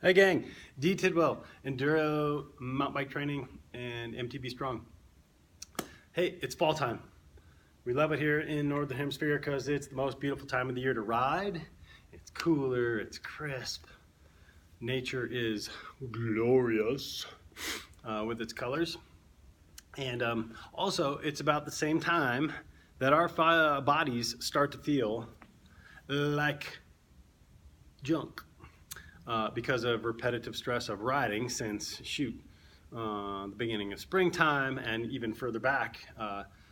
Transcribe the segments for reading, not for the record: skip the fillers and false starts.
Hey gang, D Tidwell, Enduro mountain bike training and MTB Strong. Hey, it's fall time. We love it here in Northern Hemisphere because it's the most beautiful time of the year to ride. It's cooler, it's crisp. Nature is glorious with its colors. And also, it's about the same time that our bodies start to feel like junk. Because of repetitive stress of riding since the beginning of springtime and even further back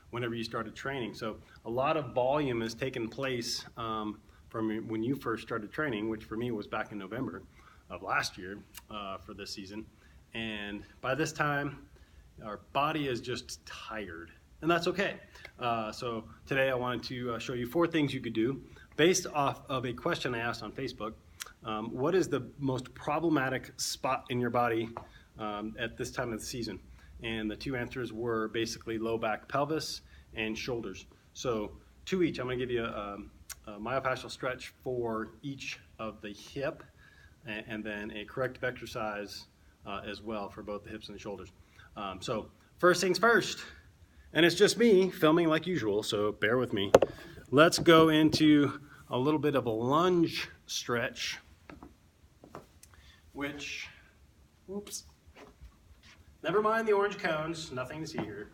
whenever you started training. So a lot of volume has taken place from when you first started training, which for me was back in November of last year for this season. And by this time, our body is just tired, and that's okay. So today I wanted to show you 4 things you could do based off of a question I asked on Facebook. What is the most problematic spot in your body at this time of the season? And the 2 answers were basically low back, pelvis, and shoulders. So to each, I'm going to give you a myofascial stretch for each of the hip, and then a corrective exercise as well for both the hips and the shoulders. So first things first, and it's just me filming like usual, so bear with me. Let's go into a little bit of a lunge stretch, which, oops, never mind the orange cones, nothing to see here.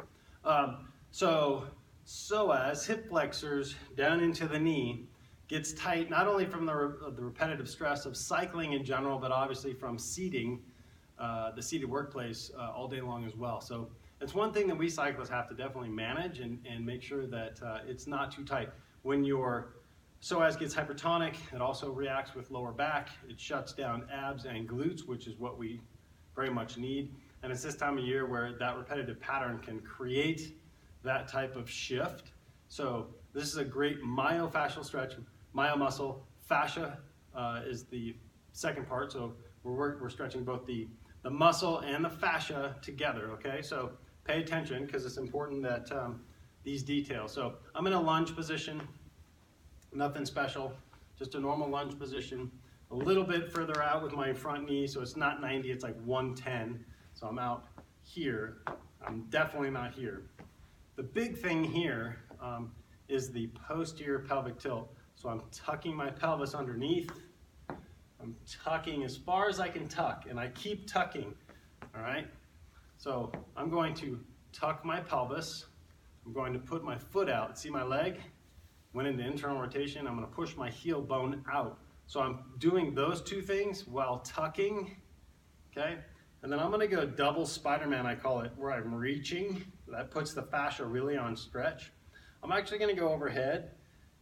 Psoas, hip flexors down into the knee, gets tight not only from the repetitive stress of cycling in general, but obviously from seating, the seated workplace all day long as well. So it's one thing that we cyclists have to definitely manage and make sure that it's not too tight. When your psoas gets hypertonic, it also reacts with lower back. It shuts down abs and glutes, which is what we very much need. And it's this time of year where that repetitive pattern can create that type of shift. So this is a great myofascial stretch. Myomuscle, fascia is the second part. So we're stretching both the muscle and the fascia together, okay? So pay attention because it's important that these details. So I'm in a lunge position. Nothing special, just a normal lunge position. A little bit further out with my front knee, so it's not 90, it's like 110. So I'm out here. I'm definitely not here. The big thing here is the posterior pelvic tilt. So I'm tucking my pelvis underneath. I'm tucking as far as I can tuck, and I keep tucking, all right? So I'm going to tuck my pelvis. I'm going to put my foot out. See my leg? Went into internal rotation. I'm going to push my heel bone out. So I'm doing those 2 things while tucking, okay? And then I'm going to go double Spider-Man, I call it, where I'm reaching. That puts the fascia really on stretch. I'm actually going to go overhead,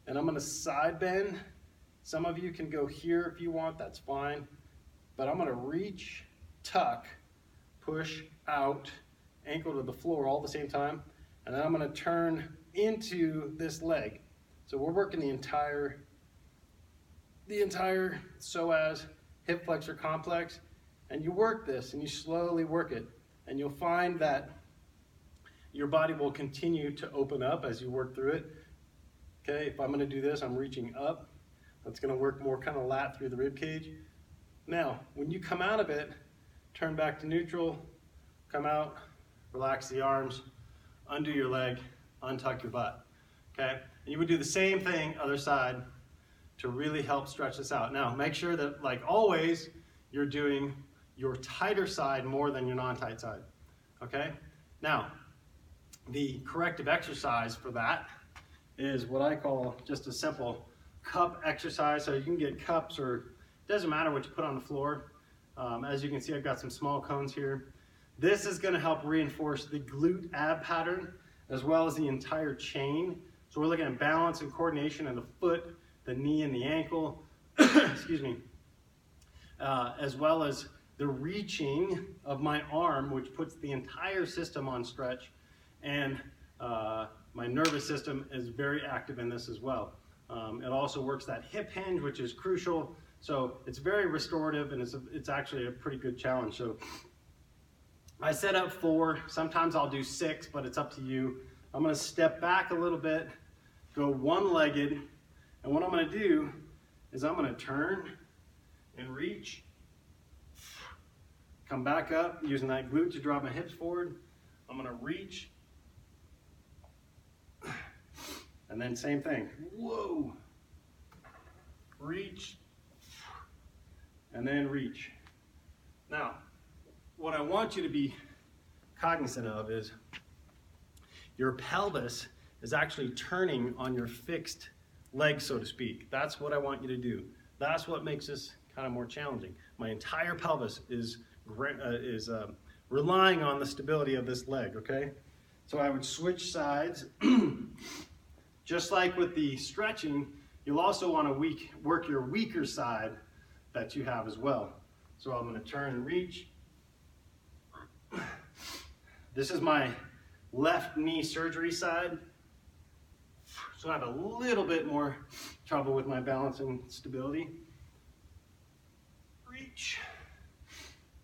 and I'm going to side bend. Some of you can go here if you want, that's fine. But I'm going to reach, tuck, push out, ankle to the floor all at the same time. And then I'm going to turn into this leg. So we're working the entire psoas hip flexor complex, and you work this and you slowly work it, and you'll find that your body will continue to open up as you work through it. Okay, if I'm going to do this, I'm reaching up. That's going to work more kind of lat through the rib cage. Now, when you come out of it, turn back to neutral, come out, relax the arms, undo your leg, untuck your butt. Okay, and you would do the same thing other side to really help stretch this out. Now, make sure that, like always, you're doing your tighter side more than your non-tight side. Okay, now the corrective exercise for that is what I call just a simple cup exercise. So you can get cups, or it doesn't matter what you put on the floor. As you can see, I've got some small cones here. This is going to help reinforce the glute ab pattern as well as the entire chain. So we're looking at balance and coordination of the foot, the knee, and the ankle, excuse me, as well as the reaching of my arm, which puts the entire system on stretch, and my nervous system is very active in this as well. It also works that hip hinge, which is crucial. So it's very restorative, and it's actually a pretty good challenge. So I set up 4, sometimes I'll do 6, but it's up to you. I'm going to step back a little bit, go one-legged, and what I'm going to do is I'm going to turn and reach come back up, using that glute to draw my hips forward. I'm gonna reach, and then same thing. Whoa. Reach, and then reach. Now, what I want you to be cognizant of is your pelvis is actually turning on your fixed leg, so to speak. That's what I want you to do. That's what makes this kind of more challenging. My entire pelvis is relying on the stability of this leg, okay? So I would switch sides. Just like with the stretching, you'll also want to work your weaker side that you have as well. So I'm going to turn and reach. This is my left knee surgery side. So I have a little bit more trouble with my balance and stability. Reach.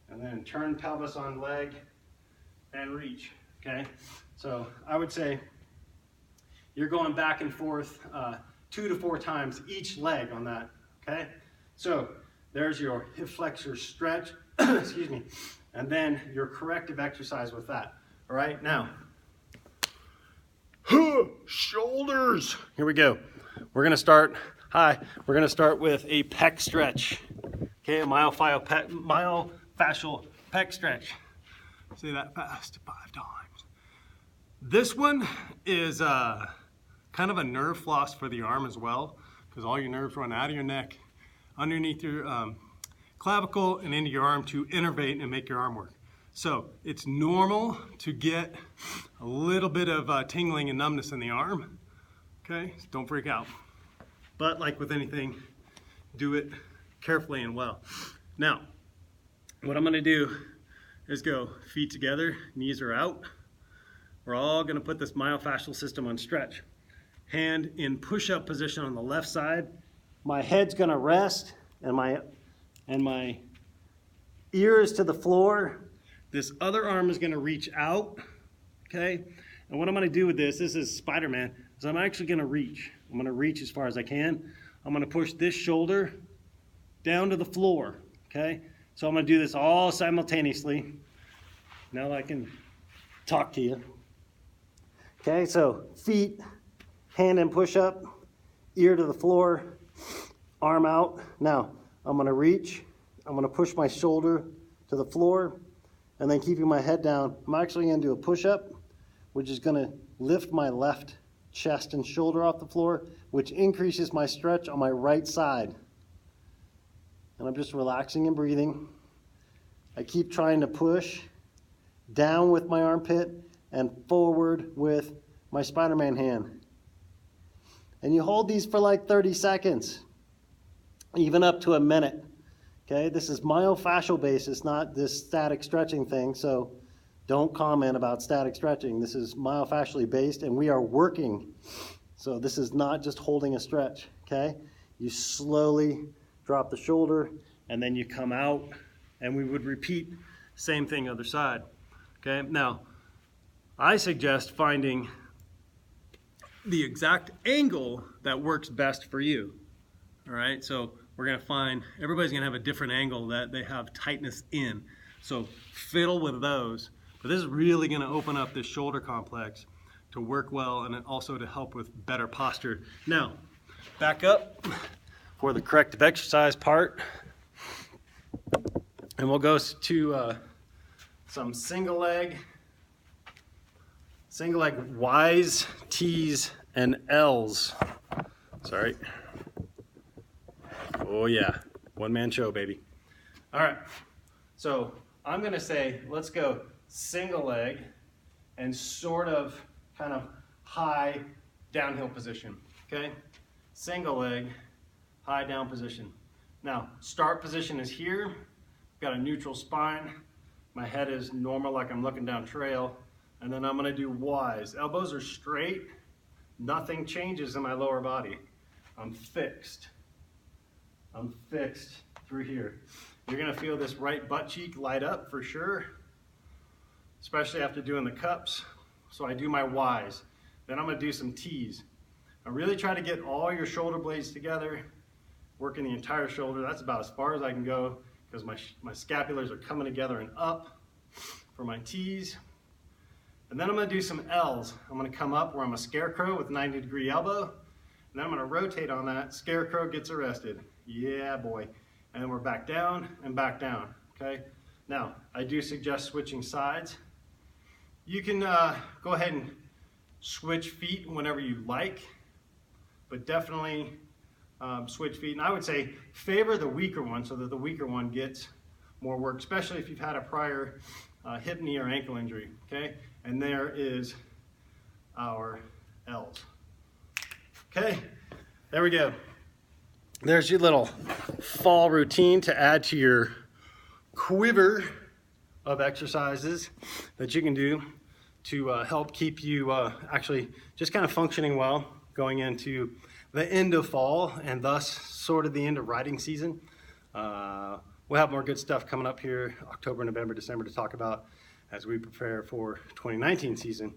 And then turn pelvis on leg and reach, okay? So I would say you're going back and forth 2 to 4 times each leg on that, okay? So there's your hip flexor stretch, excuse me, and then your corrective exercise with that. All right, now, shoulders. Here we go. We're gonna start, we're gonna start with a pec stretch. Okay, a myofascial pec stretch. Say that fast 5 times. This one is kind of a nerve floss for the arm as well, because all your nerves run out of your neck, underneath your clavicle, and into your arm to innervate and make your arm work. So it's normal to get a little bit of tingling and numbness in the arm, okay? So don't freak out. But like with anything, do it carefully and well. Now, what I'm gonna do is go feet together, knees are out. We're all gonna put this myofascial system on stretch. Hand in push-up position on the left side. My head's gonna rest and my ear is to the floor. This other arm is gonna reach out, okay? And what I'm gonna do with this is Spider-Man, is I'm actually gonna reach. I'm gonna reach as far as I can. I'm gonna push this shoulder down to the floor, okay? So I'm gonna do this all simultaneously. Now I can talk to you. Okay, so feet, hand in push-up, ear to the floor, arm out. Now, I'm gonna reach, I'm gonna push my shoulder to the floor, and then keeping my head down, I'm actually gonna do a push-up, which is gonna lift my left chest and shoulder off the floor, which increases my stretch on my right side. And I'm just relaxing and breathing. I keep trying to push down with my armpit and forward with my Spider-Man hand. And you hold these for like 30 seconds, even up to a minute. Okay, this is myofascial based, it's not this static stretching thing, so don't comment about static stretching. This is myofascially based and we are working. So this is not just holding a stretch, okay? You slowly drop the shoulder and then you come out and we would repeat same thing other side, okay? Now, I suggest finding the exact angle that works best for you, all right? So we're gonna find, everybody's gonna have a different angle that they have tightness in. So fiddle with those, but this is really gonna open up this shoulder complex to work well and also to help with better posture. Now, back up for the corrective exercise part. And we'll go to some single leg Ys, Ts, and Ls. Sorry. Oh yeah, one-man show, baby. All right, so I'm gonna say, let's go single leg and sort of kind of high downhill position, okay? Single leg, high down position. Now, start position is here. Got a neutral spine. My head is normal like I'm looking down trail. And then I'm gonna do Ys. Elbows are straight. Nothing changes in my lower body. I'm fixed. I'm fixed through here. You're gonna feel this right butt cheek light up for sure, especially after doing the cups. So I do my Ys. Then I'm gonna do some Ts. I really try to get all your shoulder blades together, working the entire shoulder. That's about as far as I can go, because my scapulars are coming together and up for my T's. And then I'm gonna do some L's. I'm gonna come up where I'm a scarecrow with 90-degree elbow, and then I'm gonna rotate on that, scarecrow gets arrested. Yeah, boy. And then we're back down and back down, okay? Now, I do suggest switching sides. You can go ahead and switch feet whenever you like, but definitely switch feet. And I would say favor the weaker one so that the weaker one gets more work, especially if you've had a prior hip, knee, or ankle injury, okay? And there is our L's. Okay, there we go. There's your little fall routine to add to your quiver of exercises that you can do to help keep you actually just kind of functioning well going into the end of fall and thus sort of the end of riding season. We'll have more good stuff coming up here October, November, December to talk about as we prepare for 2019 season.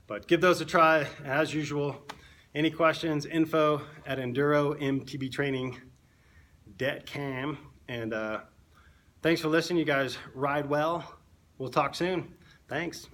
But give those a try as usual. Any questions, info@enduromtbtraining.com. And thanks for listening. You guys ride well. We'll talk soon. Thanks.